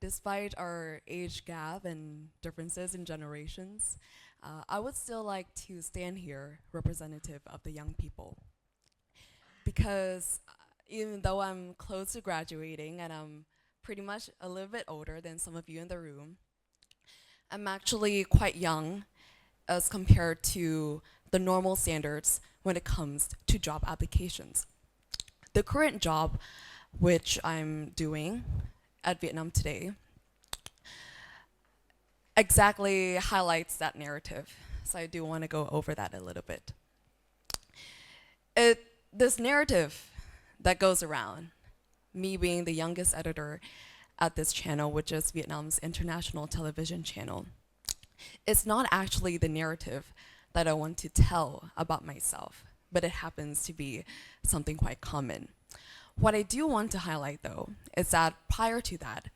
Despite our age gap and differences in generations, I would still like to stand here representative of the young people because even though I'm close to graduating and I'm pretty much a little bit older than some of you in the room, I'm actually quite young as compared to the normal standards when it comes to job applications. The current job which I'm doing at Vietnam Today exactly highlights that narrative. So I do want to go over that a little bit. This narrative that goes around, me being the youngest editor at this channel, which is Vietnam's international television channel, it's not actually the narrative that I want to tell about myself, but it happens to be something quite common. What I do want to highlight, though, is that prior to that,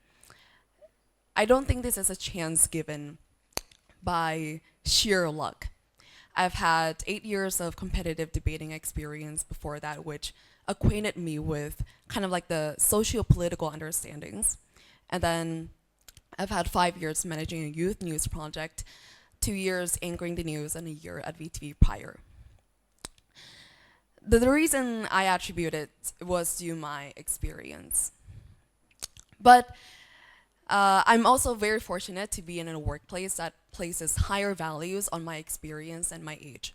I don't think this is a chance given by sheer luck. I've had 8 years of competitive debating experience before that, which acquainted me with kind of like the socio-political understandings. And then I've had 5 years managing a youth news project, 2 years anchoring the news, and a year at VTV prior. The reason I attribute it was due my experience. But I'm also very fortunate to be in a workplace that places higher values on my experience and my age.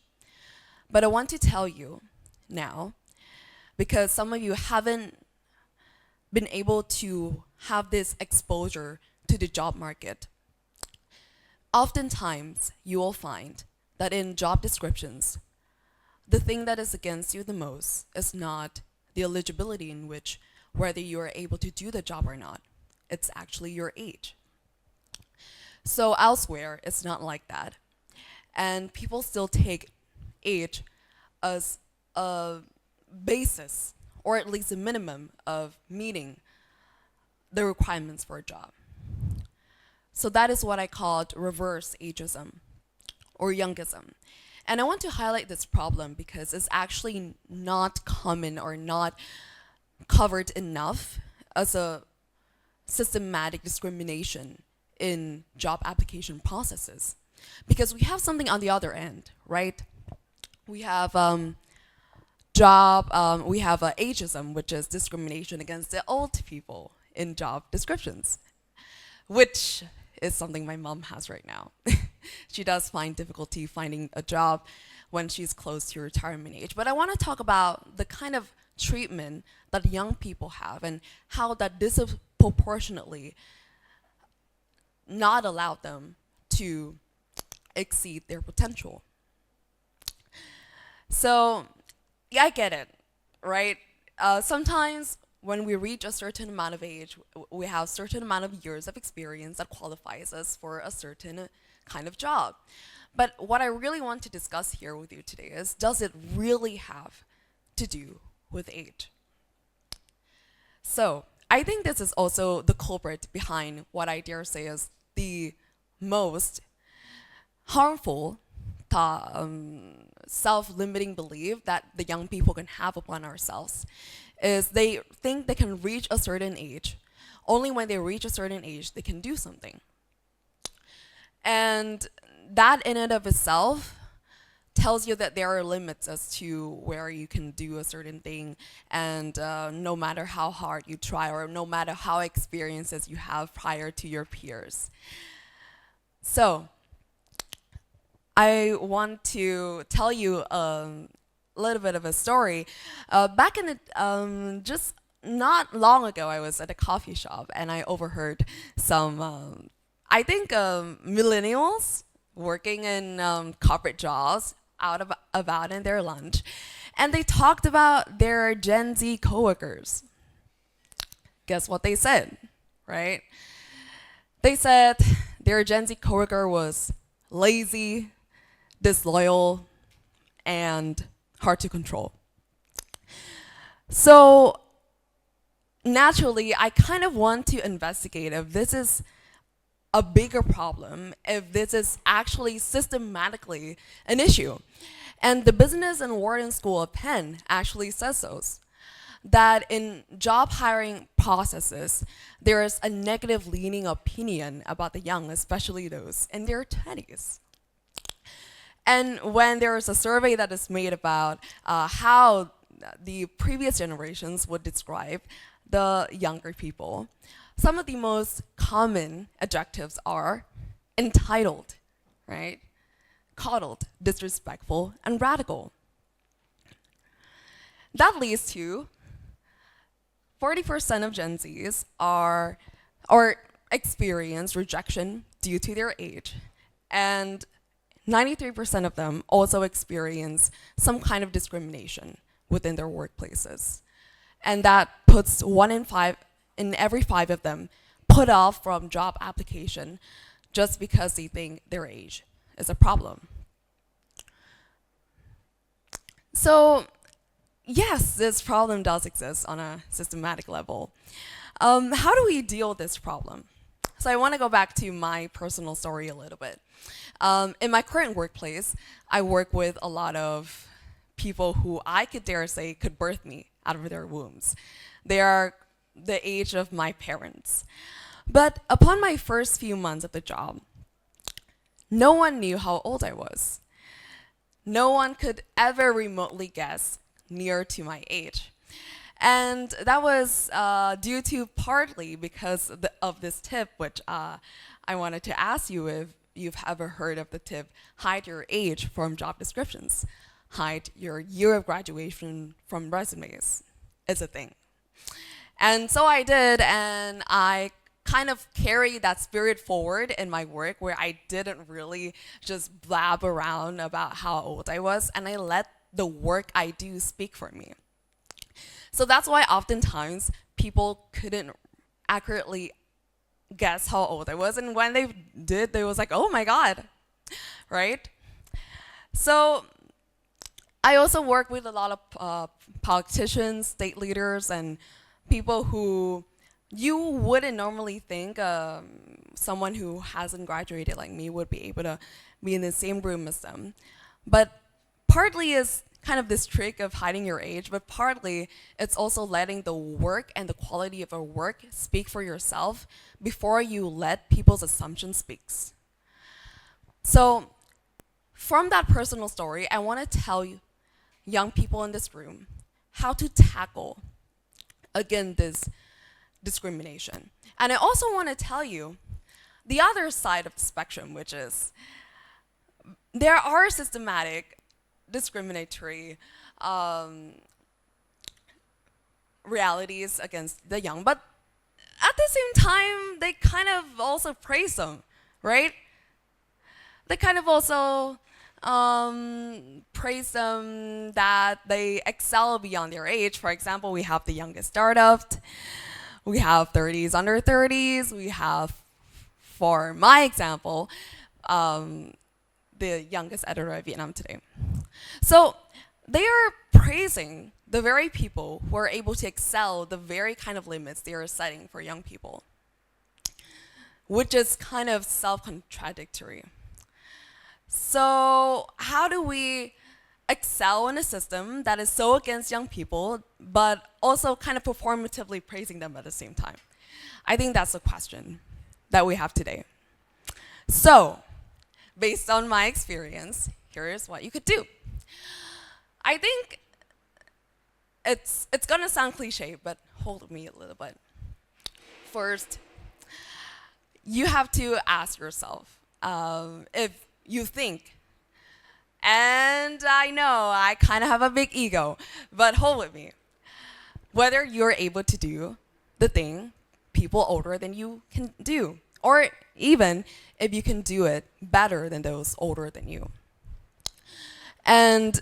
But I want to tell you now, because some of you haven't been able to have this exposure to the job market. Oftentimes, you will find that in job descriptions, the thing that is against you the most is not the eligibility in which whether you are able to do the job or not. It's actually your age. So elsewhere, it's not like that. And people still take age as a basis, or at least a minimum, of meeting the requirements for a job. So that is what I called reverse ageism, or youngism. And I want to highlight this problem because it's actually not common or not covered enough as a systematic discrimination in job application processes. Because we have something on the other end, right? We have ageism, which is discrimination against the old people in job descriptions, which is something my mom has right now. She does find difficulty finding a job when she's close to retirement age. But I want to talk about the kind of treatment that young people have and how that disproportionately not allowed them to exceed their potential. So, yeah, I get it, right? Sometimes when we reach a certain amount of age, we have a certain amount of years of experience that qualifies us for a certain kind of job. But what I really want to discuss here with you today is, does it really have to do with age? So I think this is also the culprit behind what I dare say is the most harmful self-limiting belief that the young people can have upon ourselves is they think they can reach a certain age. Only when they reach a certain age they can do something. And that in and of itself tells you that there are limits as to where you can do a certain thing, and no matter how hard you try or no matter how experiences you have prior to your peers. So I want to tell you a little bit of a story. Back in the, just not long ago, I was at a coffee shop and I overheard some, I think, millennials working in corporate jobs out about in their lunch, and they talked about their Gen Z coworkers. Guess what they said, right? They said their Gen Z coworker was lazy, disloyal, and hard to control. So naturally, I kind of want to investigate if this is a bigger problem, if this is actually systematically an issue. And the Business and Wharton School of Penn actually says so. that in job hiring processes, there is a negative leaning opinion about the young, especially those in their 20s. And when there is a survey that is made about how the previous generations would describe the younger people, some of the most common adjectives are entitled, right? Coddled, disrespectful, and radical. That leads to 40% of Gen Zs are or experience rejection due to their age, and 93% of them also experience some kind of discrimination within their workplaces. And that puts 1 in every 5 of them put off from job application just because they think their age is a problem. So yes, this problem does exist on a systematic level. How do we deal with this problem? So I want to go back to my personal story a little bit. In my current workplace, I work with a lot of people who I could dare say could birth me out of their wombs. They are the age of my parents. But upon my first few months of the job, no one knew how old I was. No one could ever remotely guess near to my age. And that was due to partly because of this tip, which I wanted to ask you if you've ever heard of the tip, hide your age from job descriptions. Hide your year of graduation from resumes is a thing. And so I did, and I kind of carried that spirit forward in my work where I didn't really just blab around about how old I was, and I let the work I do speak for me. So that's why oftentimes people couldn't accurately guess how old I was, and when they did, they was like, oh my God, right? So I also work with a lot of politicians, state leaders, and people who you wouldn't normally think someone who hasn't graduated like me would be able to be in the same room as them. But partly is kind of this trick of hiding your age, but partly it's also letting the work and the quality of a work speak for yourself before you let people's assumptions speak. So from that personal story, I want to tell you, young people in this room, how to tackle, again, this discrimination. And I also want to tell you the other side of the spectrum, which is there are systematic discriminatory realities against the young, but at the same time, they kind of also praise them, right? They kind of also praise them that they excel beyond their age. For example, we have the youngest startup, we have 30s under 30s, we have, for my example, the youngest editor of Vietnam Today. So they are praising the very people who are able to excel the very kind of limits they are setting for young people, which is kind of self-contradictory. So how do we excel in a system that is so against young people, but also kind of performatively praising them at the same time? I think that's the question that we have today. So, based on my experience, here's what you could do. I think it's gonna sound cliche, but hold me a little bit. First, you have to ask yourself if you think, and I know I kind of have a big ego, but hold with me, whether you're able to do the thing people older than you can do, or even if you can do it better than those older than you. And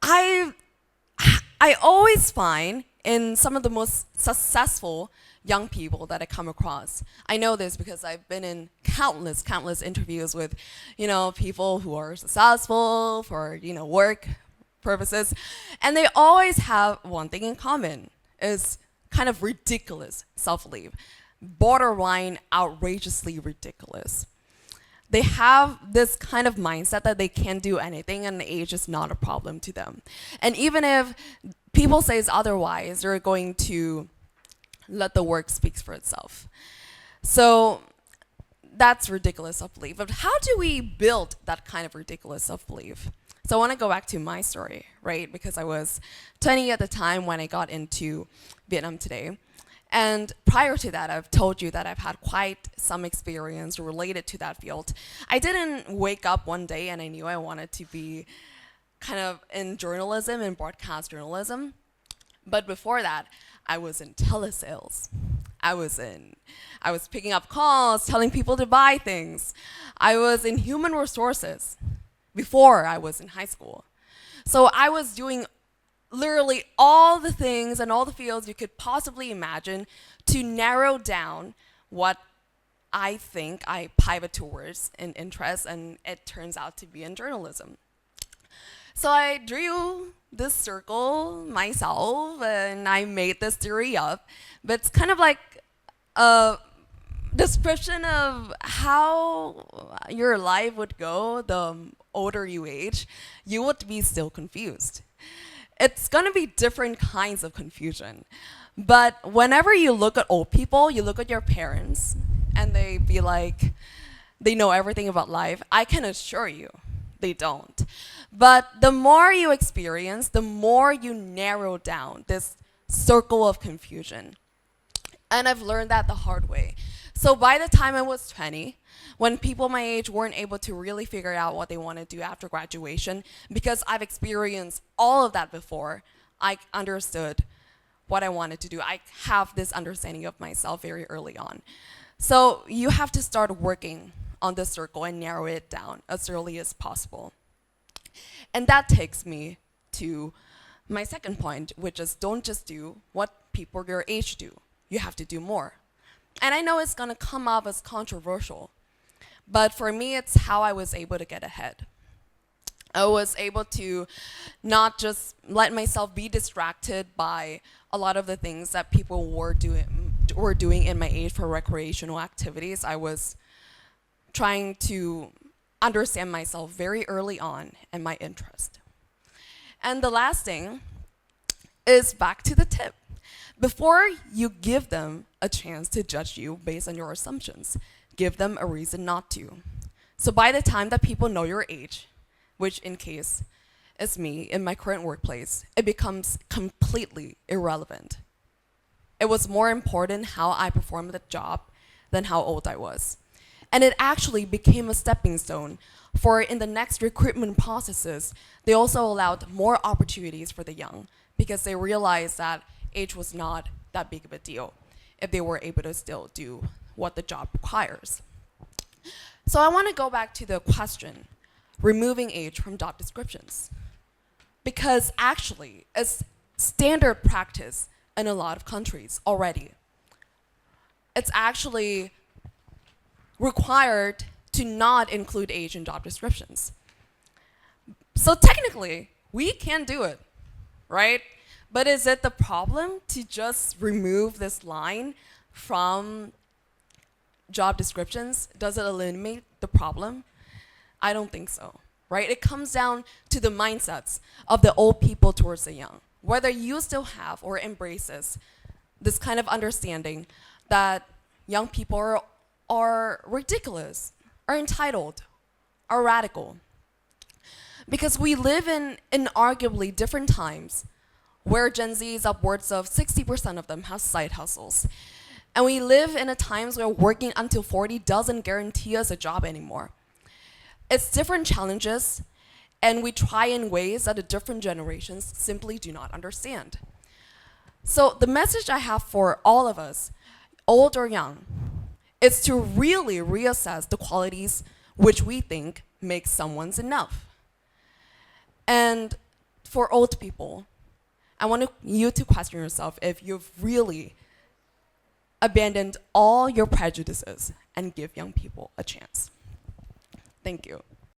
I always find in some of the most successful young people that I come across. I know this because I've been in countless interviews with, people who are successful for, work purposes. And they always have one thing in common, is kind of ridiculous self-belief, borderline outrageously ridiculous. They have this kind of mindset that they can do anything and age is not a problem to them. And even if people says otherwise, they're going to let the work speak for itself. So that's ridiculous self-belief. But how do we build that kind of ridiculous self-belief? So I want to go back to my story, right? Because I was 20 at the time when I got into Vietnam Today. And prior to that, I've told you that I've had quite some experience related to that field. I didn't wake up one day and I knew I wanted to be kind of in journalism and broadcast journalism. But before that, I was in telesales. I was picking up calls, telling people to buy things. I was in human resources before I was in high school. So I was doing literally all the things and all the fields you could possibly imagine to narrow down what I think I pivot towards in interest, and it turns out to be in journalism. So I drew this circle myself and I made this theory up, but it's kind of like a description of how your life would go the older you age. You would be still confused. It's going to be different kinds of confusion. But whenever you look at old people, you look at your parents, and they be like, they know everything about life. I can assure you, they don't. But the more you experience, the more you narrow down this circle of confusion. And I've learned that the hard way. So by the time I was 20, when people my age weren't able to really figure out what they want to do after graduation, because I've experienced all of that before, I understood what I wanted to do. I have this understanding of myself very early on. So you have to start working on this circle and narrow it down as early as possible. And that takes me to my second point, which is don't just do what people your age do. You have to do more. And I know it's going to come up as controversial, but for me, it's how I was able to get ahead. I was able to not just let myself be distracted by a lot of the things that people were doing in my age for recreational activities. I was trying to understand myself very early on and my interest. And the last thing is back to the tip. Before you give them a chance to judge you based on your assumptions, give them a reason not to. So by the time that people know your age, which in case is me in my current workplace, it becomes completely irrelevant. It was more important how I performed the job than how old I was. And it actually became a stepping stone for in the next recruitment processes, they also allowed more opportunities for the young because they realized that age was not that big of a deal if they were able to still do what the job requires. So I want to go back to the question, removing age from job descriptions. Because actually, it's standard practice in a lot of countries already. It's actually required to not include age in job descriptions. So technically, we can do it, right? But is it the problem to just remove this line from job descriptions? Does it eliminate the problem? I don't think so, right? It comes down to the mindsets of the old people towards the young. Whether you still have or embraces this kind of understanding that young people are ridiculous, are entitled, are radical. Because we live in arguably different times where Gen Z is upwards of 60% of them have side hustles. And we live in a times where working until 40 doesn't guarantee us a job anymore. It's different challenges, and we try in ways that the different generations simply do not understand. So the message I have for all of us, old or young, is to really reassess the qualities which we think make someone's enough. And for old people, I want you to question yourself if you've really abandoned all your prejudices and give young people a chance. Thank you.